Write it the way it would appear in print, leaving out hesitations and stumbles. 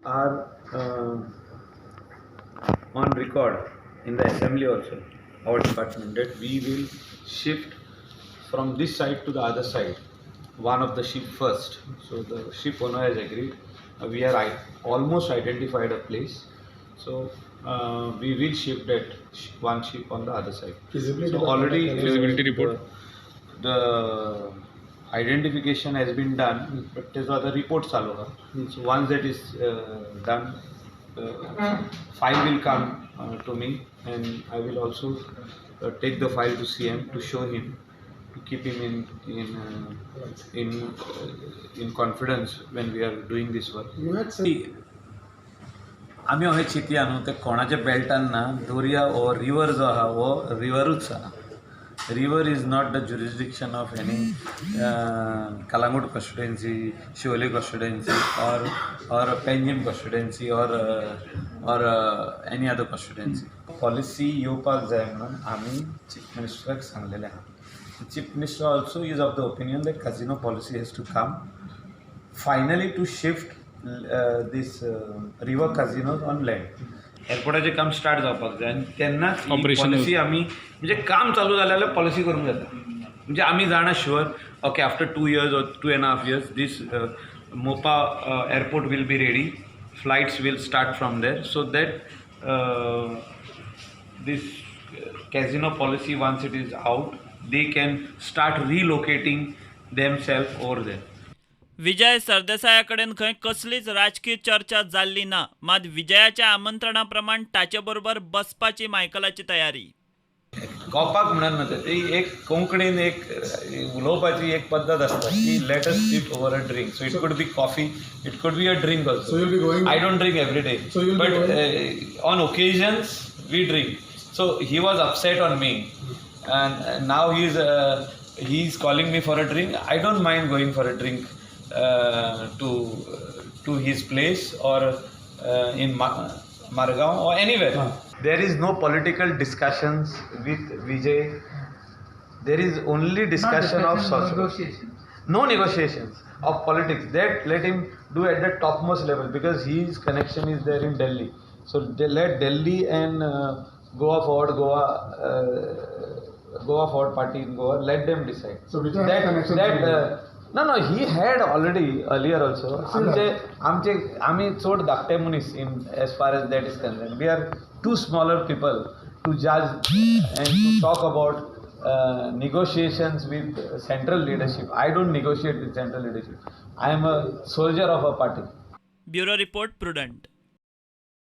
are on record in the assembly also, our department, that we will shift from this side to the other side, one of the ship first. So the ship owner has agreed. We are almost identified a place. So we will shift that one ship on the other side. So already feasibility report. The identification has been done, but there's other reports also. So once that is done, file will come to me, and I will also take the file to CM to show him, to keep him in confidence when we are doing this work. आमी हांवें चिंतया न्हू ते कोणाच्या बेल्टान ना, दर्या हो river जो आहा हो रिवरूच आहा. River is not the jurisdiction of any Kalangut constituency, Shivoli constituency, or Penjim constituency, or any other constituency. Policy येवपाक जाय म्हणून आमी Chief Ministerक सांगलेलें आहा. Chief Minister also is of the opinion that casino policy has to come finally to shift this river casinos on land. एअरपोर्टाचें काम start जावपाक जाय आनी तेन्नाच पॉलिसी आमी म्हणजे काम चालू जालें जाल्यार पॉलिसी करूंक जाता. म्हणजे आमी जाणा sure okay after 2 years or 2.5 years this Mopa airport will be ready, flights will start from there, so that this casino policy, once it is out, they can start relocating themselves over there. विजय सरदेसाया कडेन खंय कसलीच राजकीय चर्चा जाल्ली ना, मात विजयाच्या आमंत्रणाप्रमाण ताचे बरोबर बसपाची मायकलाची तयारी. गॉपाक म्हणून न्हू ती एक कोंकणीन एक उलोवपाची एक पद्दत आसता की let us sit over a drink. So it could be coffee, it could be a drink also. I don't drink every day, but on occasions we drink. So he was upset on me and now he is calling me for a drink. I don't mind going for a drink to his place or in Margaon or anywhere. There is no political discussions with Vijay. There is only discussion of negotiation. No negotiations of politics. That let him do at the topmost level, because his connection is there in Delhi. So they let Delhi and Goa Forward Party in Goa, let them decide. So which are connection? No, he had already earlier also. आमी चोड धाकटे मनीस in as far as that is concerned. We are too smaller people to judge and to talk about negotiations with central leadership. I don't negotiate with central leadership. I am a soldier of a party. Bureau Report, Prudent.